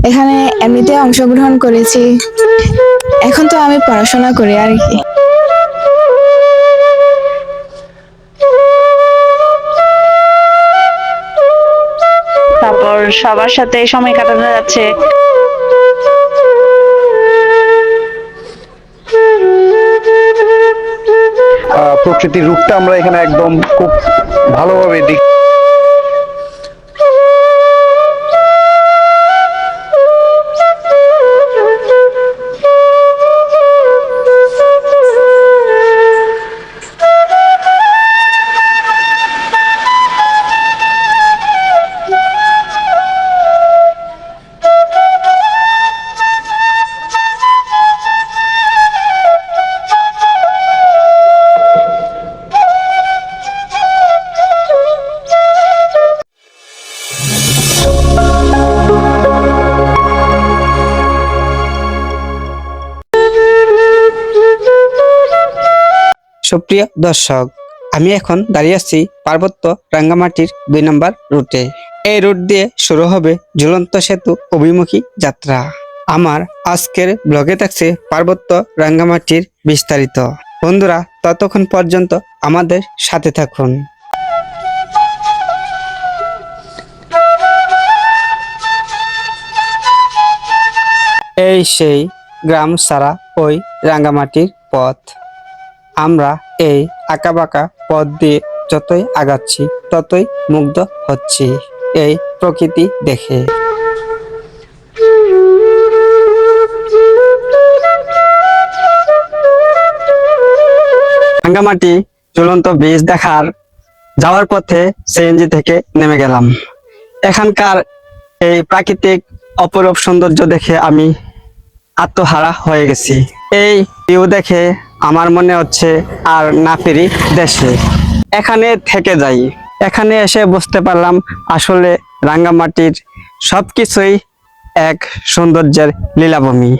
এখানে এমনিতে অংশগ্রহণ করেছি। এখন তো আমি পড়াশোনা করি আর কি। তারপর সবার সাথে সময় কাটানো যাচ্ছে। প্রকৃতির রূপটা আমরা এখানে একদম খুব ভালোভাবে দেখি। সুপ্রিয় দর্শক, আমি এখন দাঁড়িয়ে আছি পার্বত্য রাঙ্গামাটির 2 নম্বর রুটে। এই রুট দিয়ে শুরু হবে ঝুলন্ত সেতু অভিমুখী যাত্রা। আমার আজকের ব্লগে থাকছে পার্বত্য রাঙ্গামাটির বিস্তারিত। বন্ধুরা, ততক্ষণ পর্যন্ত আমাদের সাথে থাকুন। এই সেই গ্রাম সারা ওই রাঙ্গামাটির পথ। আমরা এই আঁকাবাঁকা পথ দিয়ে যতই আগাচ্ছি ততই মুগ্ধ হচ্ছি এই প্রকৃতি দেখে। রাঙ্গামাটি ঝুলন্ত ব্রিজ দেখার যাওয়ার পথে সিএনজি থেকে নেমে গেলাম। এখানকার এই প্রাকৃতিক অপরূপ সৌন্দর্য দেখে আমি আত্মহারা হয়ে গেছি। এই ভিউ দেখে আমার মনে হচ্ছে আর না ফিরি দেশে, এখানে থেকে যাই। এখানে এসে বুঝতে পারলাম আসলে রাঙ্গামাটির সবকিছুই এক সৌন্দর্যের লীলাভূমি।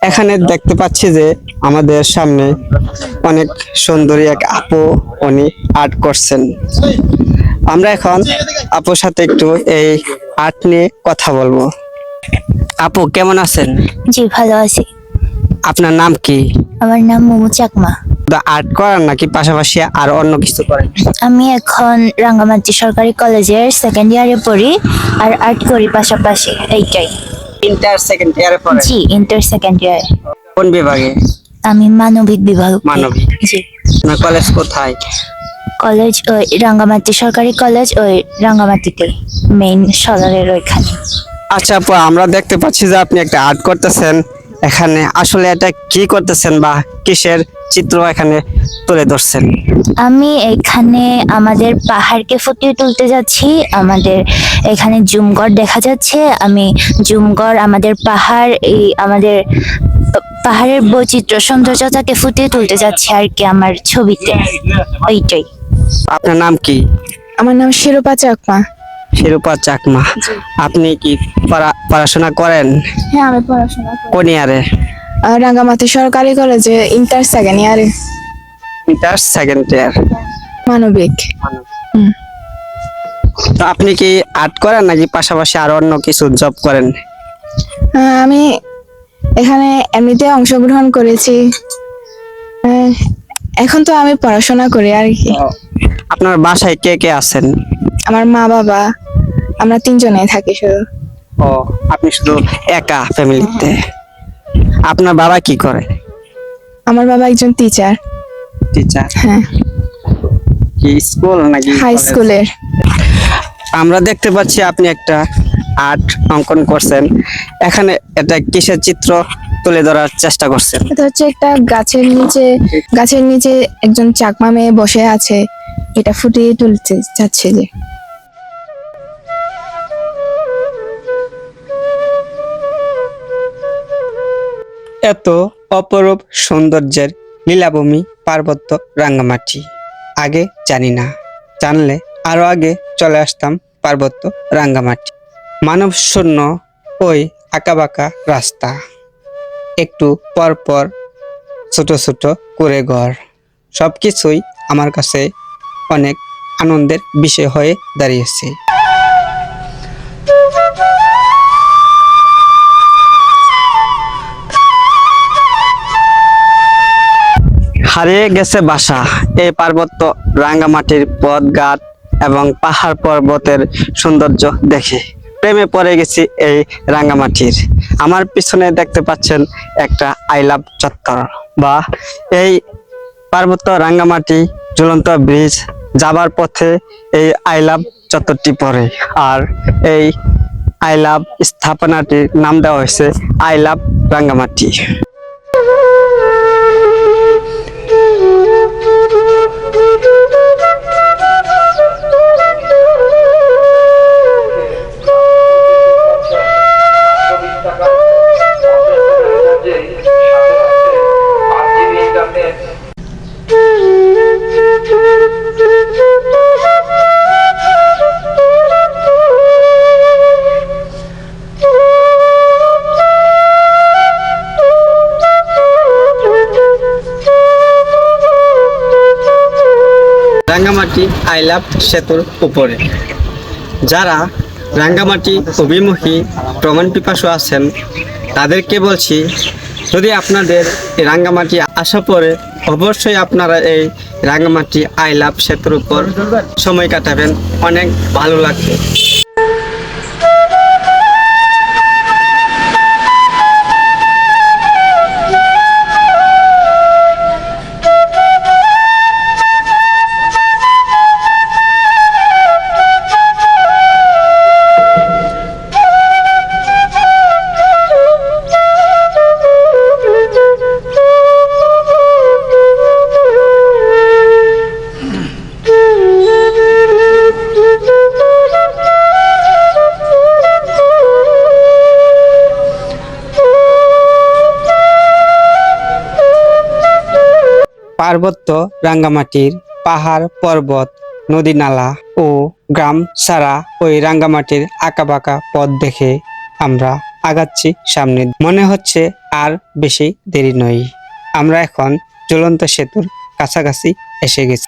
এখানে দেখতে পাচ্ছি যে আমাদের সামনে অনেক সুন্দরী এক আপু, উনি আর্ট করছেন। আমরা এখন আপুর সাথে একটু এই আর্ট নিয়ে কথা বলবো। আপু, কেমন আছেন? জি, ভালো আছি। আপনার নাম কি? আমার নাম মোমো চাকমা। আর্ট করেন নাকি পাশাপাশি আর অন্য কিছু করেন? আমি এখন রাঙ্গামাটি সরকারি কলেজের সেকেন্ড ইয়ারে পড়ি আর আর্ট করি পাশাপাশি, এইটাই। ইন্টার সেকেন্ড ইয়ারে পড়েন? জি, ইন্টার সেকেন্ড ইয়ার। কোন বিভাগে? আমি মানবিক বিভাগ। মানবিক। জি। আপনার কলেজ কোথায়? কলেজ ওই রাঙ্গামাটি সরকারি কলেজ, ওই রাঙ্গামাটিতে মেইন সদরের ওইখানে। আচ্ছা আপু, আমরা দেখতে পাচ্ছি যে আপনি একটা আর্ট করতেছেন। এখানে আসলে এটা কি করতেছেন বা কিসের চিত্র এখানে তুলে ধরছেন? আমি এখানে আমাদের পাহাড়কে ফুটিয়ে তুলতে যাচ্ছি। আমাদের এখানে জুমগড় দেখা যাচ্ছে। আমি জুমগড়, আমাদের পাহাড়, এই আমাদের পাহাড়ের বৈচিত্র্য সৌন্দর্যতাকে ফুটিয়ে তুলতে যাচ্ছি আর কি আমার ছবিতে, ওইটাই। আপনার নাম কি? আমার নাম শিরূপা চাকমা। শিরূপা চাকমা। আপনি কি পড়াশোনা করেন? হ্যাঁ, আমি পড়াশোনা করি কোন ইয়ারে? রাঙ্গামাটি সরকারি কলেজে ইন্টার সেকেন্ড ইয়ারে, ইন্টার সেকেন্ড ইয়ার, মানবিক। তো আপনি কি আর্ট করেন নাকি পাশাপাশি আর অন্য কিছু জব করেন? আমি এখানে এমনিতে অংশগ্রহণ করেছি। এখন তো আমি পড়াশোনা করি আর কি। আপনার বাসায় কে কে আছেন? আমার মা বাবা, আমরা 3 জনেই থাকি শুধু। ও, আপনি শুধু একা ফ্যামিলিতে? আপনার বাবা কি করে? আমার বাবা একজন টিচার। টিচার? হ্যাঁ, কি স্কুল নাকি হাই কলেজ? স্কুলের। আমরা দেখতে পাচ্ছি আপনি একটা আর্ট অঙ্কন করছেন। এখানে এটা কিসের চিত্র তুলে ধরার চেষ্টা করছেন? এটা হচ্ছে একটা গাছের নিচে একজন চাকমা মেয়ে বসে আছে, এটা ফুটিয়ে তুলতে চাচ্ছে যে। এত অপরূপ সৌন্দর্যের লীলাভূমি পার্বত্য রাঙ্গামাটি আগে জানি না, জানলে আরো আগে চলে আসতাম পার্বত্য রাঙ্গামাটি। মানব শূন্য ওই আঁকাবাঁকা রাস্তা, একটু পর পর ছোট ছোট করে ঘর, সবকিছুই আমার কাছে অনেক আনন্দের বিষয় হয়ে দাঁড়িয়েছে। হারিয়ে গেছে বাসা এই পার্বত্য রাঙ্গামাটির পথ ঘাট এবং পাহাড় পর্বতের সৌন্দর্য দেখে প্রেমে পড়ে গেছি এই রাঙ্গামাটির। আমার পিছনে দেখতে পাচ্ছেন একটা আই লাভ চত্বর, বা এই পার্বত্য রাঙ্গামাটি ঝুলন্ত ব্রিজ যাবার পথে এই আই লাভ চত্বরটি পড়ে। আর এই আই লাভ স্থাপনাটির নাম দেওয়া হয়েছে I love Rangamati. Rangamati I love সেতুর উপরে যারা রাঙ্গামাটি অভিমুখী ভ্রমণ পিপাসু আছেন তাদেরকে বলছি, যদি আপনাদের এই রাঙ্গামাটি আসা পরে অবশ্যই আপনারা এই রাঙ্গামাটি আই লাভ সেতুর উপর সময় কাটাবেন, অনেক ভালো লাগবে। পার্বত্য রাঙ্গামাটির পাহাড় পর্বত নদী নালা ও গ্রাম ছাড়া ওই রাঙ্গামাটির আঁকাবাঁকা পথ দেখে আমরা আগাচ্ছি সামনে। মনে হচ্ছে আর বেশি দেরি নয়, আমরা এখন ঝুলন্ত সেতুর কাছাকাছি এসে গেছি।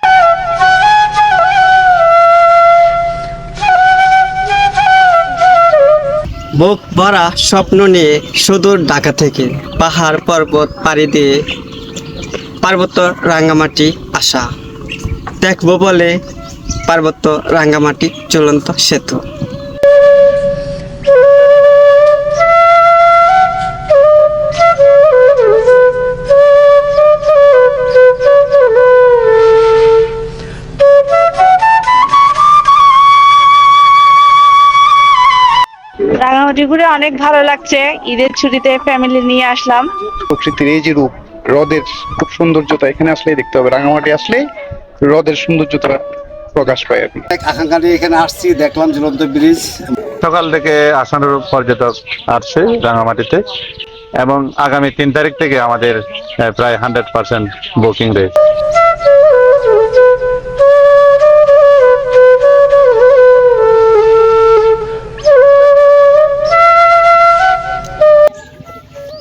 বুক ভরা স্বপ্ন নিয়ে সুদূর ঢাকা থেকে পাহাড় পর্বত পাড়ি দিয়ে পার্বত্য রাঙ্গামাটি আসা, দেখবো বলে পার্বত্য রাঙ্গামাটি ঝুলন্ত সেতু। রাঙামাটি ঘুরে অনেক ভালো লাগছে। ঈদের ছুটিতে ফ্যামিলি নিয়ে আসলাম। প্রকৃতির এই যে রূপ, হ্রদের খুব সৌন্দর্যতা এখানে আসলেই দেখতে হবে। রাঙামাটি আসলেই হ্রদের সৌন্দর্যতা প্রকাশ পায় আর কি। আকাঙ্ক্ষা এখানে আসছি, দেখলাম ঝুলন্ত ব্রিজ। সকাল থেকে আসানোর পর্যটক আসছে রাঙামাটিতে, এবং আগামী 3 তারিখ থেকে আমাদের প্রায় 100% বুকিং রয়েছে।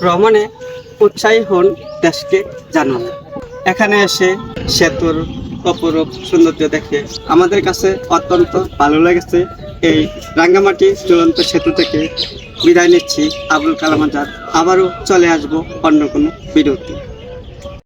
ভ্রমণে উৎসাহী হন, দেশকে জানান। এখানে এসে সেতুর অপরূপ সৌন্দর্য দেখে আমাদের কাছে অত্যন্ত ভালো লেগেছে। এই রাঙ্গামাটি ঝুলন্ত সেতু থেকে বিদায় নিচ্ছি, আবুল কালাম আজাদ। আবারও চলে আসবো অন্য কোনো ভিডিওতে।